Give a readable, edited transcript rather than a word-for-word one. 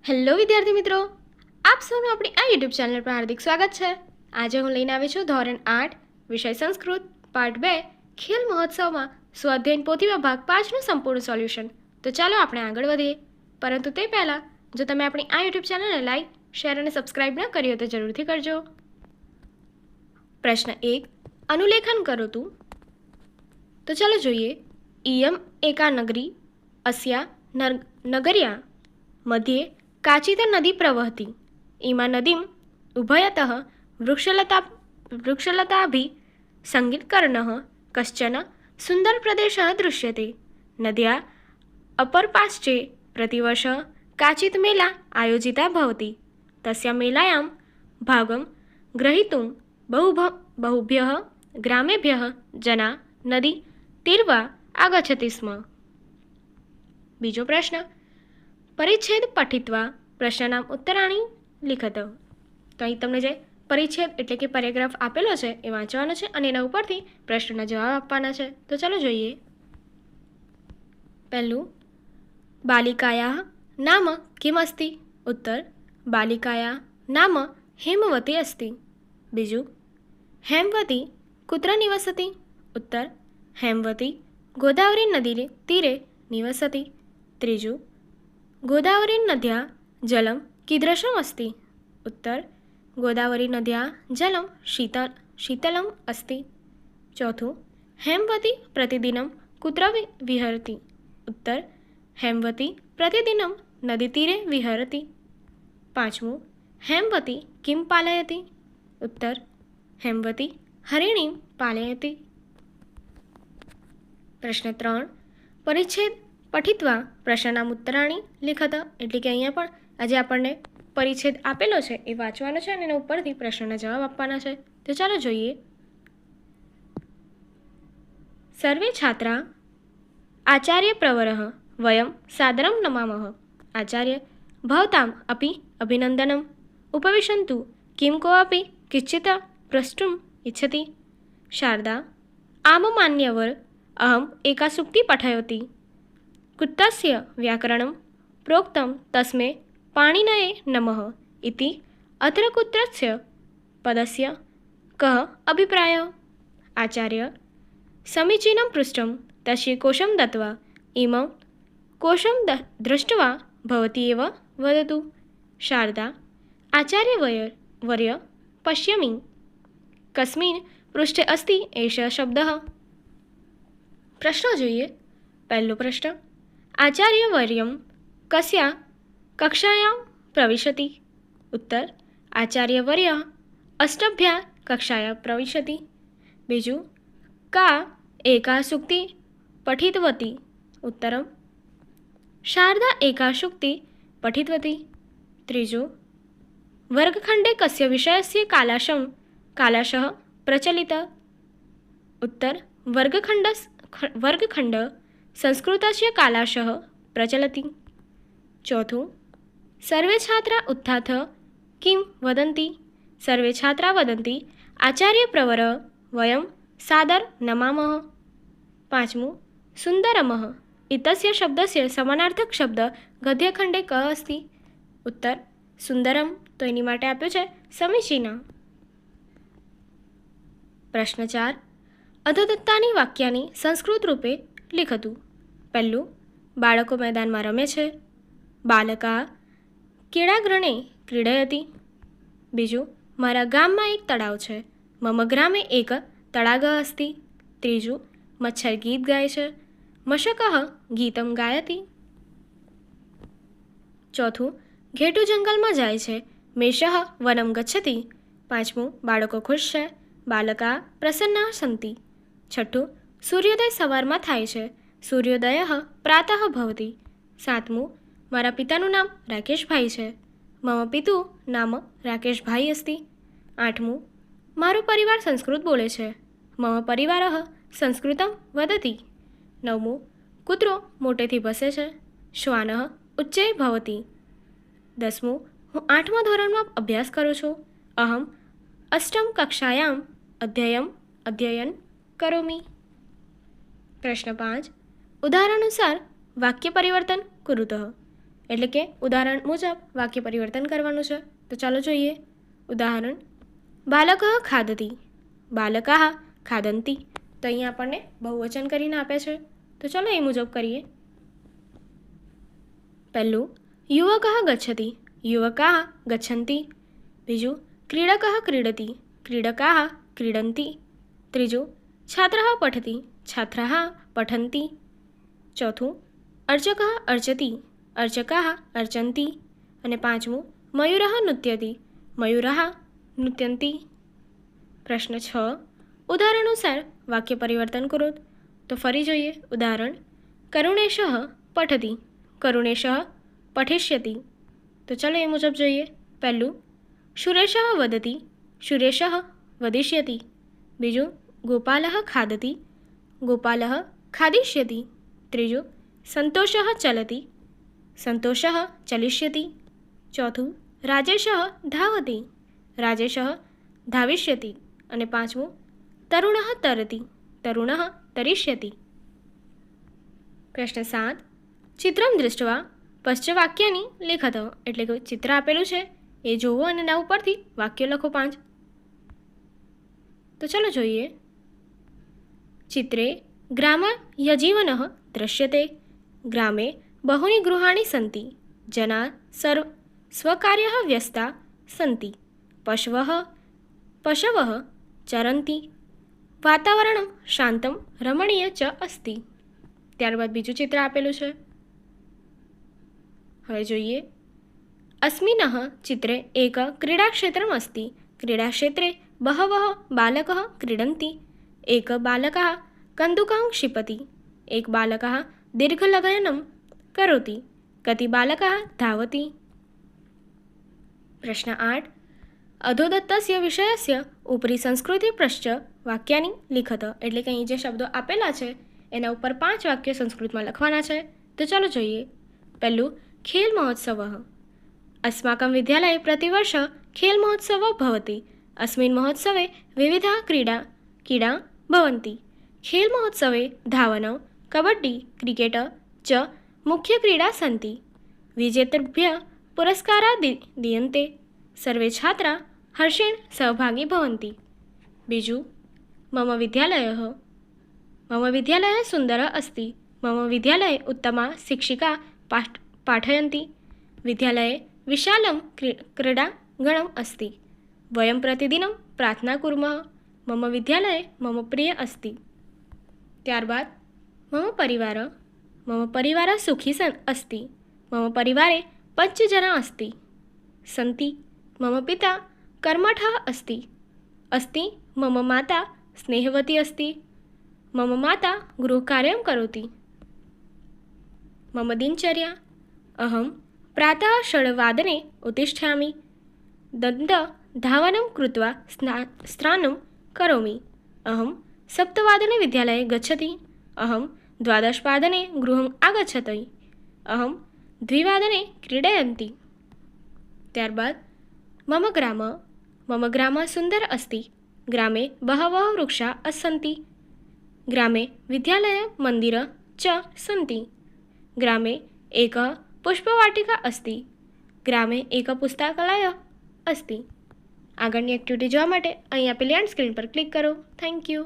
Hello વિદ્યાર્થી મિત્રો, આપ સૌનું આપણી આ યુટ્યુબ ચેનલ પર હાર્દિક સ્વાગત છે. આજે હું લઈને આવી છું ધોરણ 8 વિષય સંસ્કૃત પાઠ 2 ખેલ મહોત્સવમાં સ્વાધ્યાયન પોથીમાં ભાગ 5નું સંપૂર્ણ સોલ્યુશન. તો ચાલો આપણે આગળ વધીએ. પરંતુ તે પહેલાં જો તમે આપણી આ યુટ્યુબ ચેનલને લાઈક, શેર અને સબસ્ક્રાઇબ ન કરી હોય તો જરૂરથી કરજો. પ્રશ્ન 1, અનુલેખન કરો તું. તો ચાલો જોઈએ. ઇયમ એકા નગરી અસ્યા નગર્યા મધ્યે કાચિત નદી પ્રવહતી. ઇમા નદીમ ઉભયતઃ વૃક્ષલતાભિ સંગીતકર્ણઃ કશ્ચન સુંદર પ્રદેશः દૃશ્યતે. નદ્યા અપરપાશ્ચે પ્રતિવર્ષ કાચિત મેલા આયોજિતા ભવતિ. તસ્યા મેલાયાં ભાગં ગ્રહીતું બહુભ્યઃ ગ્રામેભ્યઃ જના નદી તીર્વા આગચ્છતિ સ્મ. બીજો પ્રશ્ન, પરિચ્છેદ પઠિત્વા પ્રશ્નનામ ઉત્તરાણી લિખત. તો અહીં તમને જે પરિચ્છેદ એટલે કે પેરેગ્રાફ આપેલો છે એ વાંચવાનો છે અને એના ઉપરથી પ્રશ્નના જવાબ આપવાના છે. તો ચાલો જોઈએ. પહેલું, બાલિકાયાः નામ કિમ અસ્તિ? ઉત્તર, બાલિકાયાः નામ હેમવતી અસ્તિ. બીજું, હેમવતી કુત્ર નિવસતિ? ઉત્તર, હેમવતી ગોદાવરી નદી તીરે નિવસતિ. ત્રીજું, ગોદાવરી નદ્યા જલમ कीदृशम् अस्ति? उत्तर, गोदावरी नद्या जलम शीतलम अस्ति. चौथुं, हेमवती प्रतिदिनं कुत्र विहरति? उत्तर, हेमवती प्रतिदिनं नदीतीरे विहरति. पांचमुं, हेमवती किं पालयति? उत्तर, हेमवती हरिणीं पालयति. प्रश्न 3, परिच्छेद પઠિત્વા પ્રશ્નનામ ઉત્તરાણી લિખત. એટલે કે અહીંયા પણ આજે આપણને પરિચ્છેદ આપેલો છે એ વાંચવાનો છે અને એના ઉપરથી પ્રશ્નના જવાબ આપવાના છે. તો ચાલો જોઈએ. સર્વે છાત્રા આચાર્ય પ્રવરઃ વયમ સાદરમ નમામઃ. આચાર્ય ભવતામ અપી અભિનંદનમ. ઉપવિશંતુ કિમ કોऽપી કિંચિત પ્રષ્ટુમ ઇચ્છતિ. શારદા આમ માન્યવર અહમ એકા સૂક્તિ પઠયતિ. कुत्तस्य व्याकरणं प्रोक्तं तस्मै पाणिनये नमः इति. अत्र कुत्रस्य पदस्य कः अभिप्रायः? आचार्य समीचीनं पृष्ठं तस्य कोशं दत्त्वा इमं कोशं दृष्ट्वा भवती एव वदतु. शारदा आचार्यवर्य पश्यामि. कस्मिन् पृष्ठे अस्ति एषः शब्दः? प्रश्न જોઈએ. પહેલો પ્રશ્ન, आचार्यवर्यं कस्या कक्षायां प्रविशति? उत्तर, आचार्यवर्यः अष्टभ्या कक्षायां प्रविशति. बीजू, का एका सूक्ति पठितवती? उत्तरं, शारदा एका सूक्ति पठितवती. त्रीजू, वर्गखण्डे कस्य विषयस्य कालाशः प्रचलित? उत्तर, वर्गखण्ड संस्कृतस्य कालाशः प्रचलति. चौथुं, सर्वे छात्रा उत्थाय किं वदन्ति? सर्वे छात्रा वदन्ति आचार्यप्रवर वयं सादर नमामः. पांचमुं, सुन्दरमः इत्यस्य शब्दस्य समानार्थक शब्द गद्यखण्डे कः अस्ति? उत्तर, सुन्दरम तो एनी माटे आप्यो छे समीचीना. प्रश्न 4, अधोदत्तानि वाक्यानि संस्कृत रूपे લિખતું. પહેલું, બાળકો મેદાનમાં રમે છે. બાલકા ક્રીડાંગણે ક્રીડયતિ. બીજું, મારા ગામમાં એક તળાવ છે. મમ ગ્રામે એક તળાગ અસ્તિ. ત્રીજું, મચ્છર ગીત ગાય છે. મશકઃ ગીતમ ગાયતિ. ચોથું, ઘેટું જંગલમાં જાય છે. મેષઃ વનમ ગચ્છતિ. પાંચમું, બાળકો ખુશ છે. બાલકા પ્રસન્ના સંતિ. છઠ્ઠું, સૂર્યોદય સવારમાં થાય છે. સૂર્યોદય પ્રાતઃ ભવતિ. સાતમું, મારા પિતાનું નામ રાકેશભાઈ છે. મમ પિતુ નામ રાકેશભાઈ અસ્તિ. આઠમું, મારો પરિવાર સંસ્કૃત બોલે છે. મમ પરિવારઃ સંસ્કૃતમ વદતિ. નવમું, કૂતરો મોટેથી ભસે છે. શ્વાનઃ ઉચ્ચે ભવતિ. દસમું, હું 8મા ધોરણમાં અભ્યાસ કરું છું. અહમ અષ્ટમ કક્ષાયામ અધ્યયન કરોમી. प्रश्न 5, उदाहरणानुसार वाक्य परिवर्तन कुरुतः. એટલે કે ઉદાહરણ મુજબ વાક્ય પરિવર્તન કરવાનું છે. તો ચાલો જોઈએ. ઉદાહરણ: બાલકઃ ખાદતિ, બાલકાઃ ખાદન્તિ. તો અહીંયા આપણને બહુવચન કરીને આપે છે. તો ચાલો એ મુજબ કરીએ. પહેલું, યુવકઃ ગચ્છતિ, યુવકાઃ ગચ્છન્તિ. બીજું, ક્રીડકઃ ક્રીડતિ, ક્રીડકાઃ ક્રીડन्ति. ત્રીજું, છાત્રः પઠતિ, છાત્રાः પઠन्ति. ચોથું, અર્ચકः અર્ચતિ, અર્ચકાः અર્ચन्ति. અને પાંચમું, મયુરः નૃત્યતિ, મયુરાः નૃત્યन्ति. પ્રશ્ન 6, ઉદાહરણાનુસાર વાક્ય પરિવર્તન કરો. તો ફરી જોઈએ. ઉદાહરણ: કરુણેશઃ પઠતિ, કરુણેશઃ પઠિષ્યતિ. તો ચાલો એ મુજબ જોઈએ. પહેલું, સુરેશઃ વદતિ, સુરેશઃ વદિષ્યતિ. બીજું, ગોપાલઃ ખાદતિ, ગોપાલઃ ખાદિષ્યતિ. ત્રીજું, સંતોષઃ ચલતિ, સંતોષઃ ચલિષ્યતિ. ચોથું, રાજેશઃ ધાવતિ, રાજેશઃ ધાવિષ્યતિ. અને પાંચમું, તરુણઃ તરતિ, તરુણઃ તરિષ્યતિ. પ્રશ્ન 7, ચિત્રમ દૃષ્ટવા પશ્ચવાક્યાની લેખત. એટલે કે ચિત્ર આપેલું છે એ જોવો અને એના ઉપરથી વાક્યો લખો 5. તો ચાલો જોઈએ. ચિત્રે ગ્રામ યજીવનઃ દૃશ્યતે, ગ્રામે બહૂની ગૃહાણી સન્તિ, જના સ્વકાર્યઃ વ્યસ્તા સન્તિ, પશવઃ ચરન્તિ, વાતાવરણમ શાંતમ રમણીય ચ અસ્તિ. ત્યારબાદ બીજું ચિત્ર આપેલું છે. હવે જોઈએ. अस्मिन् चित्रे एक क्रीडाक्षेत्रम् अस्ति. क्रीडाक्षेत्रे बहवः बालकाः क्रीडन्ति. एक बालकः कन्दुकं क्षिपति, एक बालकः दीर्घलघनं करोति, कति बालकाः धावति. प्रश्न 8, अधोदत्तस्य विषयस्य उपरि संस्कृतिपश्च वाक्यानि लिखत. એટલે કે અહીં જે શબ્દો આપેલા છે એના ઉપર 5 વાક્યો સંસ્કૃતમાં લખવાના છે. તો ચાલો જોઈએ. પહેલું, ખેલ મહોત્સવः. अस्माकं विद्यालये प्रतिवर्ष खेलमहोत्सवः भवति. अस्मिन् महोत्सवे विविधाः क्रीडाः भवन्ति. खेलमहोत्सवे धावनं, कबड्डी, क्रिकेट च मुख्यक्रीडाः सन्ति. विजेतृभ्यः पुरस्काराः दीयन्ते. सर्वे छात्राः हर्षेण सहभागी भवन्ति. बीजु, मम विद्यालयः सुन्दरः अस्ति. मम विद्यालये उत्तमा शिक्षिका पाठयन्ति. विद्यालये विशालं क्रीडाङ्गणम् अस्ति. वयं प्रतिदिनं प्रार्थना कुर्मः. मम विद्यालये मम प्रिय अस्ति. ત્યારબાદ मम परिवारः सुखी अस्ति. मम परिवारे 5 जनाः सन्ति. मम पिता कर्मठः अस्ति. मम माता स्नेहवती अस्ति. मम माता गृहकार्यं करोति. मम दिनचर्या: अहं प्रातः 6 वादने उत्तिष्ठामि. धावनं कृत्वा स्नानं करोमि. अहं 7 वादने विद्यालये गच्छति. अहं 12 वादने गृहम् आगच्छति. अहं 2 वादने क्रीडयन्ति. ત્યારબાદ मम ग्रामः सुन्दरः अस्ति. ग्रामे बहवः वृक्षाः सन्ति. ग्रामे विद्यालयः, मन्दिरः च सन्ति. ग्रामे एकः पुष्पवाटिका अस्ति. ग्रामे एकः पुस्तकालयः अस्ति. આગળની એક્ટિવિટી જોવા માટે અહીં આપેલી એન્ડ સ્ક્રીન પર ક્લિક કરો. Thank you.